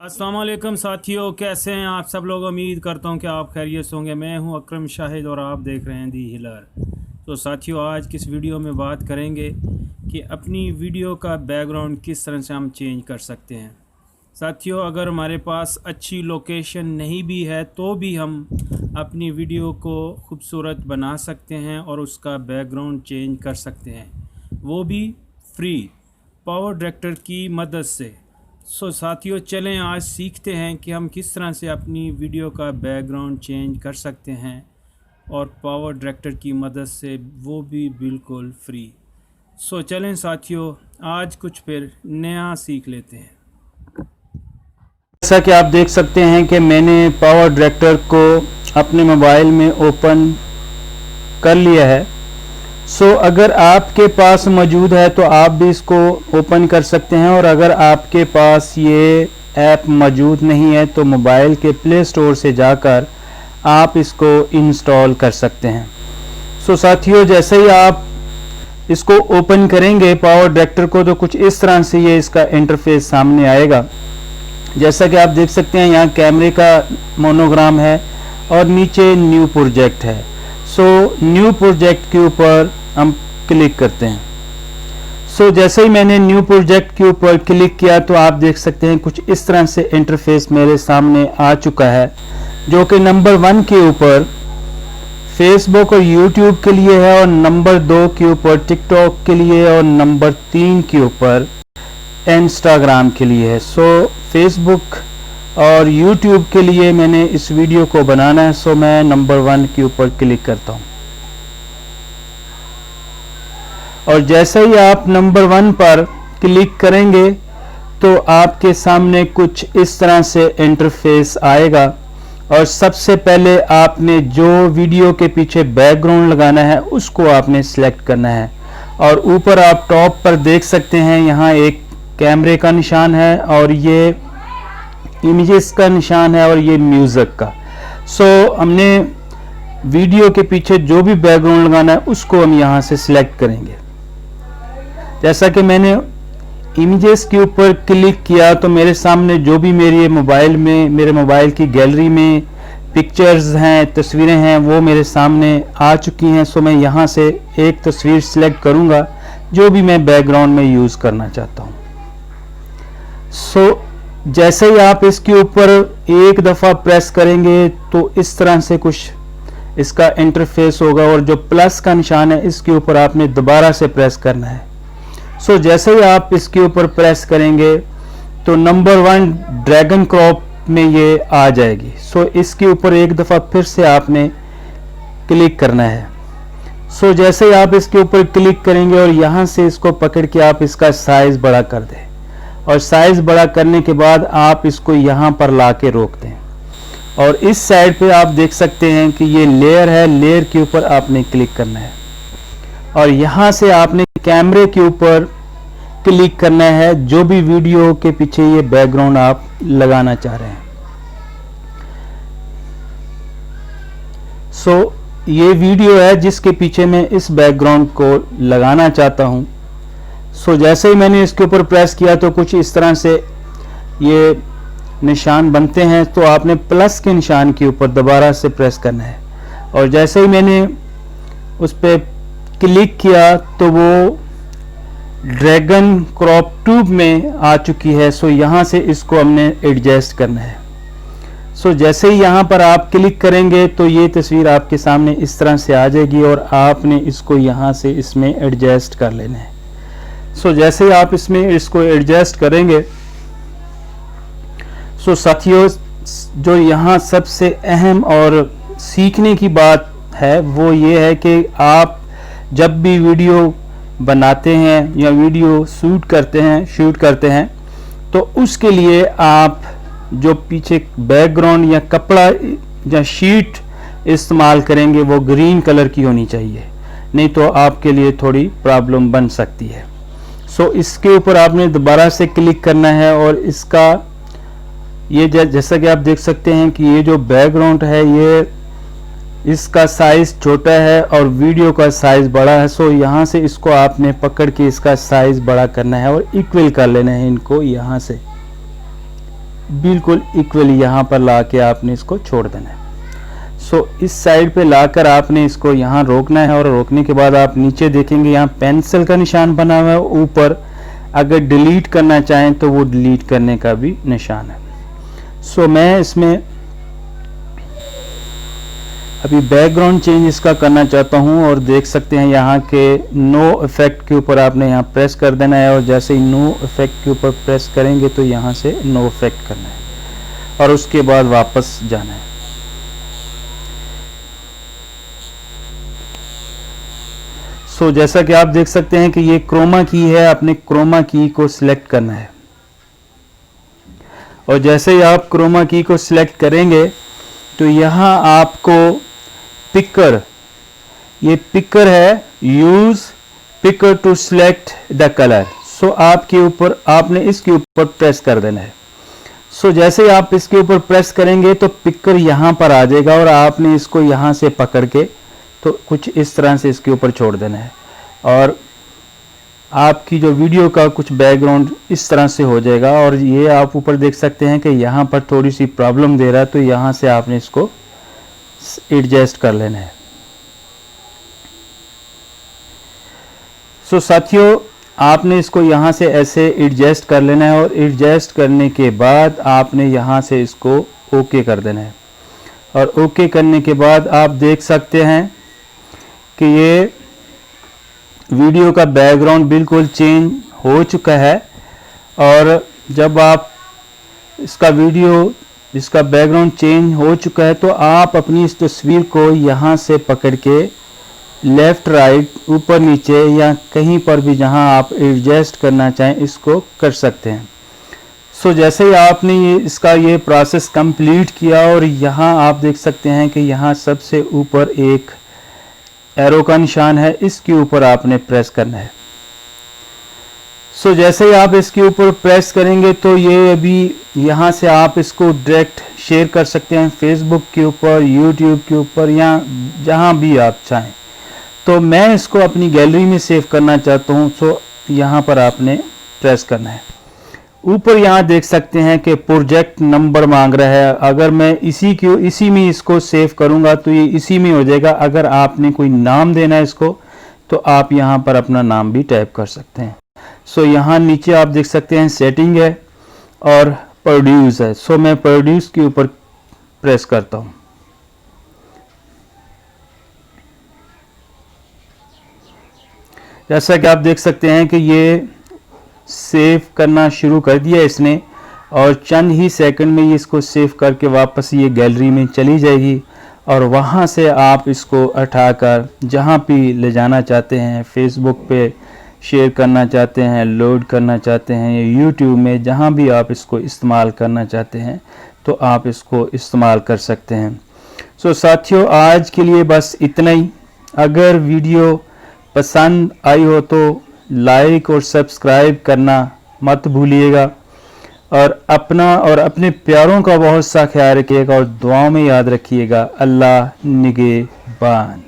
अस्सलाम वालेकुम साथियों, कैसे हैं आप सब लोग। उम्मीद करता हूं कि आप खैरियत से होंगे। मैं हूं अकरम शाहिद और आप देख रहे हैं दी हिलर। तो साथियों, आज किस वीडियो में बात करेंगे कि अपनी वीडियो का बैकग्राउंड किस तरह से हम चेंज कर सकते हैं। साथियों, अगर हमारे पास अच्छी लोकेशन नहीं भी है तो भी हम अपनी वीडियो को खूबसूरत बना सकते हैं और उसका बैकग्राउंड चेंज कर सकते हैं, वो भी फ्री पावर डायरेक्टर की मदद से। साथियों, चलें आज सीखते हैं कि हम किस तरह से अपनी वीडियो का बैकग्राउंड चेंज कर सकते हैं और पावर डायरेक्टर की मदद से, वो भी बिल्कुल फ्री। चलें साथियों, आज कुछ फिर नया सीख लेते हैं। जैसा कि आप देख सकते हैं कि मैंने पावर डायरेक्टर को अपने मोबाइल में ओपन कर लिया है। अगर आपके पास मौजूद है तो आप भी इसको ओपन कर सकते हैं, और अगर आपके पास ये ऐप मौजूद नहीं है तो मोबाइल के प्ले स्टोर से जाकर आप इसको इंस्टॉल कर सकते हैं। साथियों, जैसे ही आप इसको ओपन करेंगे पावर डायरेक्टर को, तो कुछ इस तरह से ये इसका इंटरफेस सामने आएगा। जैसा कि आप देख सकते हैं, यहाँ कैमरे का मोनोग्राम है और नीचे न्यू प्रोजेक्ट है। न्यू प्रोजेक्ट के ऊपर हम क्लिक करते हैं। जैसे ही मैंने न्यू प्रोजेक्ट के ऊपर क्लिक किया तो आप देख सकते हैं कुछ इस तरह से इंटरफेस मेरे सामने आ चुका है, जो कि नंबर 1 के ऊपर फेसबुक और यूट्यूब के लिए है, और नंबर 2 के ऊपर टिकटॉक के लिए, और नंबर 3 के ऊपर इंस्टाग्राम के लिए है। फेसबुक और यूट्यूब के लिए मैंने इस वीडियो को बनाना है, मैं नंबर 1 के ऊपर क्लिक करता हूं। और जैसे ही आप नंबर 1 पर क्लिक करेंगे तो आपके सामने कुछ इस तरह से इंटरफेस आएगा, और सबसे पहले आपने जो वीडियो के पीछे बैकग्राउंड लगाना है उसको आपने सिलेक्ट करना है। और ऊपर आप टॉप पर देख सकते हैं, यहाँ एक कैमरे का निशान है और ये इमेजेस का निशान है और ये म्यूज़िक का। हमने वीडियो के पीछे जो भी बैकग्राउंड लगाना है उसको हम यहाँ से सिलेक्ट करेंगे। जैसा कि मैंने इमेजेस के ऊपर क्लिक किया तो मेरे सामने जो भी मेरे मोबाइल की गैलरी में पिक्चर्स हैं, तस्वीरें हैं, वो मेरे सामने आ चुकी हैं। मैं यहाँ से एक तस्वीर सिलेक्ट करूँगा जो भी मैं बैकग्राउंड में यूज़ करना चाहता हूँ। जैसे ही आप इसके ऊपर एक दफ़ा प्रेस करेंगे तो इस तरह से कुछ इसका इंटरफेस होगा, और जो प्लस का निशान है इसके ऊपर आपने दोबारा से प्रेस करना है। जैसे ही आप इसके ऊपर प्रेस करेंगे तो नंबर 1 ड्रैगन क्रॉप में ये आ जाएगी। इसके ऊपर एक दफ़ा फिर से आपने क्लिक करना है। जैसे ही आप इसके ऊपर क्लिक करेंगे और यहाँ से इसको पकड़ के आप इसका साइज़ बड़ा कर दें, और साइज़ बड़ा करने के बाद आप इसको यहाँ पर ला के रोक दें। और इस साइड पे आप देख सकते हैं कि ये लेयर है, लेयर के ऊपर आपने क्लिक करना है, और यहाँ से आपने कैमरे के ऊपर क्लिक करना है जो भी वीडियो के पीछे ये बैकग्राउंड आप लगाना चाह रहे हैं। ये वीडियो है जिसके पीछे मैं इस बैकग्राउंड को लगाना चाहता हूँ। जैसे ही मैंने इसके ऊपर प्रेस किया तो कुछ इस तरह से ये निशान बनते हैं, तो आपने प्लस के निशान के ऊपर दोबारा से प्रेस करना है। और जैसे ही मैंने उस पर क्लिक किया तो वो ड्रैगन क्रॉप ट्यूब में आ चुकी है। यहाँ से इसको हमने एडजस्ट करना है। जैसे ही यहाँ पर आप क्लिक करेंगे तो ये तस्वीर आपके सामने इस तरह से आ जाएगी, और आपने इसको यहाँ से इसमें एडजस्ट कर लेना है। जैसे ही आप इसमें इसको एडजस्ट करेंगे, साथियों, जो यहाँ सबसे अहम और सीखने की बात है वो ये है कि आप जब भी वीडियो बनाते हैं या वीडियो शूट करते हैं तो उसके लिए आप जो पीछे बैकग्राउंड या कपड़ा या शीट इस्तेमाल करेंगे वो ग्रीन कलर की होनी चाहिए, नहीं तो आपके लिए थोड़ी प्रॉब्लम बन सकती है। इसके ऊपर आपने दोबारा से क्लिक करना है, और इसका ये जैसा कि आप देख सकते हैं कि ये जो बैकग्राउंड है ये इसका साइज़ छोटा है और वीडियो का साइज़ बड़ा है। यहाँ से इसको आपने पकड़ के इसका साइज़ बड़ा करना है और इक्वल कर लेना है इनको यहाँ से। बिल्कुल इक्वली यहाँ पर ला के आपने इसको छोड़ देना है। सो इस साइड पे लाकर आपने इसको यहाँ रोकना है, और रोकने के बाद आप नीचे देखेंगे यहाँ पेंसिल का निशान बना हुआ है, ऊपर अगर डिलीट करना चाहें तो वो डिलीट करने का भी निशान है। सो मैं इसमें अभी बैकग्राउंड चेंज इसका करना चाहता हूं, और देख सकते हैं यहाँ के नो इफेक्ट के ऊपर आपने यहाँ प्रेस कर देना है, और जैसे ही नो इफेक्ट के ऊपर प्रेस करेंगे तो यहाँ से नो इफेक्ट करना है और उसके बाद वापस जाना है। सो जैसा कि आप देख सकते हैं कि ये क्रोमा की है, आपने क्रोमा की को सिलेक्ट करना है, और जैसे ही आप क्रोमा की को सिलेक्ट करेंगे तो यहाँ आपको पिकर, ये पिकर है, use picker to select the colour. So आपके ऊपर आपने इसके ऊपर प्रेस कर देना है। सो जैसे ही आप इसके ऊपर प्रेस करेंगे तो पिकर यहाँ पर आ जाएगा, और आपने इसको यहाँ से पकड़ के तो कुछ इस तरह से इसके ऊपर छोड़ देना है, और आपकी जो वीडियो का कुछ बैकग्राउंड इस तरह से हो जाएगा। और ये आप ऊपर देख सकते हैं कि यहाँ पर थोड़ी सी प्रॉब्लम दे रहा है, तो यहाँ से आपने इसको एडजस्ट कर लेना है। सो साथियों, आपने इसको यहाँ से ऐसे एडजस्ट कर लेना है, और एडजस्ट करने के बाद आपने यहाँ से इसको ओके कर देना है। और ओके करने के बाद आप देख सकते हैं कि ये वीडियो का बैकग्राउंड बिल्कुल चेंज हो चुका है। और जब आप इसका बैकग्राउंड चेंज हो चुका है तो आप अपनी इस तस्वीर को यहाँ से पकड़ के लेफ़्ट राइट ऊपर नीचे या कहीं पर भी जहाँ आप एडजस्ट करना चाहें इसको कर सकते हैं। सो जैसे ही आपने इसका ये प्रोसेस कंप्लीट किया, और यहाँ आप देख सकते हैं कि यहाँ सबसे ऊपर एक एरो का निशान है, इसके ऊपर आपने प्रेस करना है। सो जैसे ही आप इसके ऊपर प्रेस करेंगे तो ये अभी यहाँ से आप इसको डायरेक्ट शेयर कर सकते हैं फेसबुक के ऊपर, यूट्यूब के ऊपर, या जहाँ भी आप चाहें। तो मैं इसको अपनी गैलरी में सेव करना चाहता हूँ, सो यहाँ पर आपने प्रेस करना है। ऊपर यहाँ देख सकते हैं कि प्रोजेक्ट नंबर मांग रहा है। अगर मैं इसी में इसको सेव करूँगा तो ये इसी में हो जाएगा। अगर आपने कोई नाम देना है इसको तो आप यहाँ पर अपना नाम भी टाइप कर सकते हैं। सो यहाँ नीचे आप देख सकते हैं सेटिंग है और प्रोड्यूस है। सो मैं प्रोड्यूस के ऊपर प्रेस करता हूँ। जैसा कि आप देख सकते हैं कि ये सेव करना शुरू कर दिया इसने, और चंद ही सेकंड में ये इसको सेव करके वापस ये गैलरी में चली जाएगी। और वहाँ से आप इसको उठाकर जहाँ भी ले जाना चाहते हैं, फेसबुक पे शेयर करना चाहते हैं, लोड करना चाहते हैं, या यूट्यूब में जहाँ भी आप इसको इस्तेमाल करना चाहते हैं तो आप इसको इस्तेमाल कर सकते हैं। सो साथियों, आज के लिए बस इतना ही। अगर वीडियो पसंद आई हो तो लाइक और सब्सक्राइब करना मत भूलिएगा, और अपना और अपने प्यारों का बहुत सा ख्याल रखिएगा, और दुआओं में याद रखिएगा। अल्लाह निगहबान।